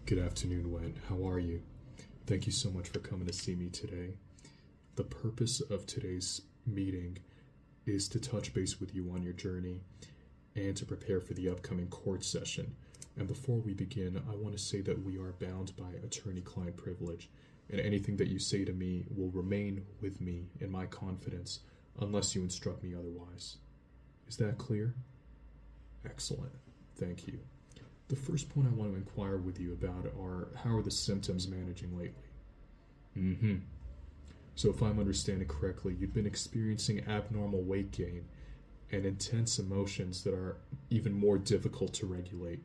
Good afternoon, Wen. How are you? Thank you so much for coming to see me today. The purpose of today's meeting is to touch base with you on your journey and to prepare for the upcoming court session. And before we begin, I want to say that we are bound by attorney-client privilege, and anything that you say to me will remain with me in my confidence unless you instruct me otherwise. Is that clear? Excellent. Thank you. The first point I want to inquire with you about are, how are the symptoms managing lately? So if I'm understanding correctly, you've been experiencing abnormal weight gain and intense emotions that are even more difficult to regulate.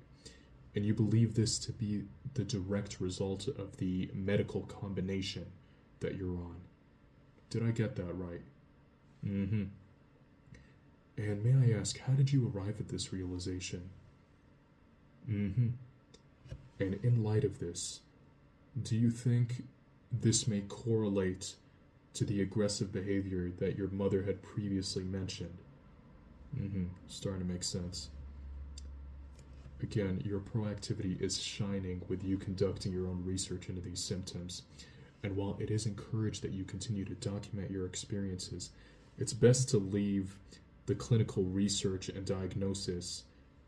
And you believe this to be the direct result of the medical combination that you're on. Did I get that right? And may I ask, how did you arrive at this realization? And in light of this, do you think this may correlate to the aggressive behavior that your mother had previously mentioned? Starting to make sense. Again, your proactivity is shining with you conducting your own research into these symptoms. And while it is encouraged that you continue to document your experiences, it's best to leave the clinical research and diagnosis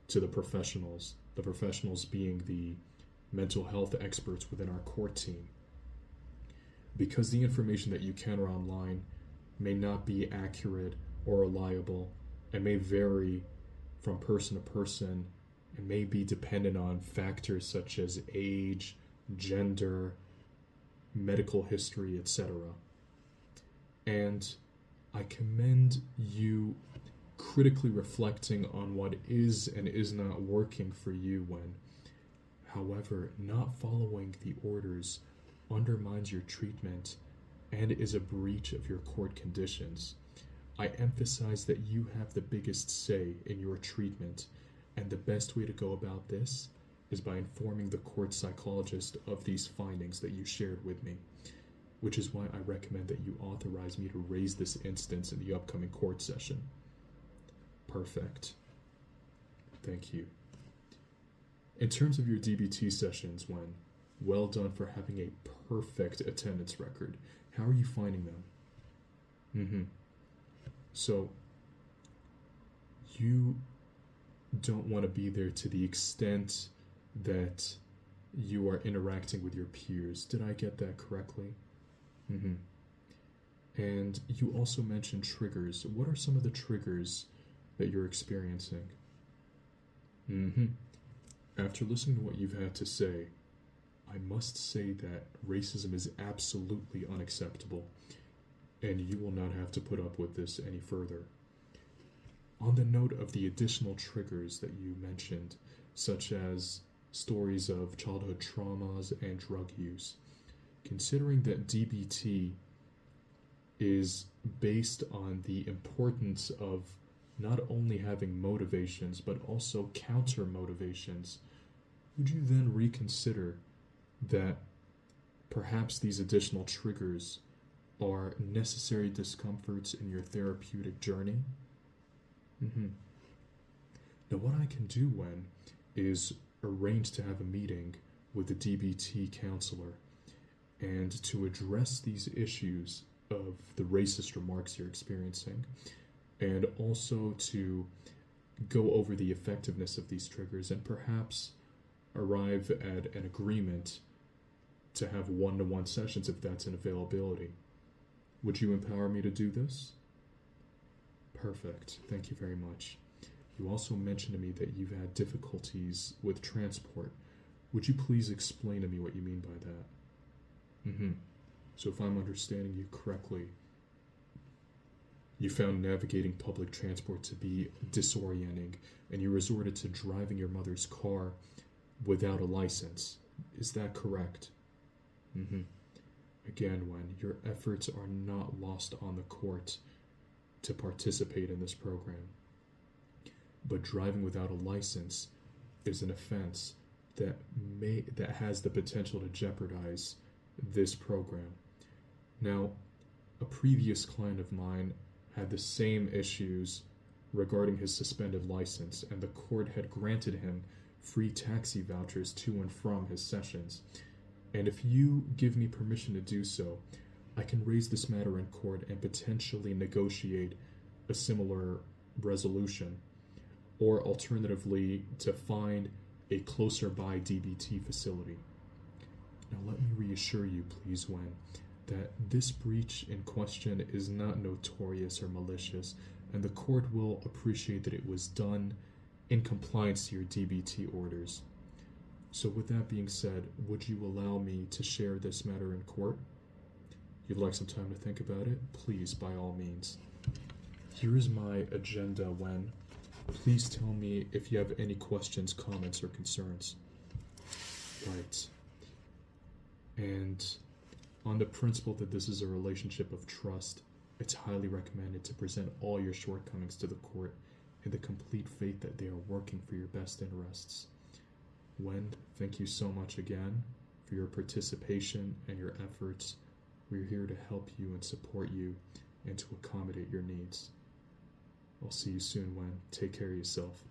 to the professionals being the mental health experts within our court team. Because the information that you encounter online may not be accurate or reliable and may vary from person to person and may be dependent on factors such as age, gender, medical history, etc. And I commend you critically reflecting on what is and is not working for you when, however, not following the orders undermines your treatment and is a breach of your court conditions. I emphasize that you have the biggest say in your treatment, and the best way to go about this is by informing the court psychologist of these findings that you shared with me, which is why I recommend that you authorize me to raise this instance in the upcoming court session. Perfect. Thank you. In terms of your DBT sessions, well done for having a perfect attendance record. How are you finding them? So, you don't want to be there to the extent that you are interacting with your peers. Did I get that correctly? And you also mentioned triggers. What are some of the triggers that you're experiencing? After listening to what you've had to say, I must say that racism is absolutely unacceptable, and you will not have to put up with this any further. On the note of the additional triggers that you mentioned, such as stories of childhood traumas and drug use, considering that DBT is based on the importance of not only having motivations but also counter motivations, would you then reconsider that perhaps these additional triggers are necessary discomforts in your therapeutic journey? Now, what I can do is arrange to have a meeting with the DBT counselor and to address these issues of the racist remarks you're experiencing, and also to go over the effectiveness of these triggers and perhaps arrive at an agreement to have one-to-one sessions if that's an availability. Would you empower me to do this? Perfect. Thank you very much. You also mentioned to me that you've had difficulties with transport. Would you please explain to me what you mean by that? So if I'm understanding you correctly, you found navigating public transport to be disorienting, and you resorted to driving your mother's car without a license. Is that correct? Again, your efforts are not lost on the court to participate in this program. But driving without a license is an offense that has the potential to jeopardize this program. Now, a previous client of mine had the same issues regarding his suspended license, and the court had granted him free taxi vouchers to and from his sessions. And if you give me permission to do so, I can raise this matter in court and potentially negotiate a similar resolution, or alternatively, to find a closer by DBT facility. Now, let me reassure you, please, Wen, that this breach in question is not notorious or malicious, and the court will appreciate that it was done in compliance to your DBT orders. So with that being said, would you allow me to share this matter in court? You'd like some time to think about it? Please, by all means. Here is my agenda, Wen. Please tell me if you have any questions, comments, or concerns. Right. And on the principle that this is a relationship of trust, it's highly recommended to present all your shortcomings to the court in the complete faith that they are working for your best interests. Wen, thank you so much again for your participation and your efforts. We're here to help you and support you and to accommodate your needs. I'll see you soon, Wen. Take care of yourself.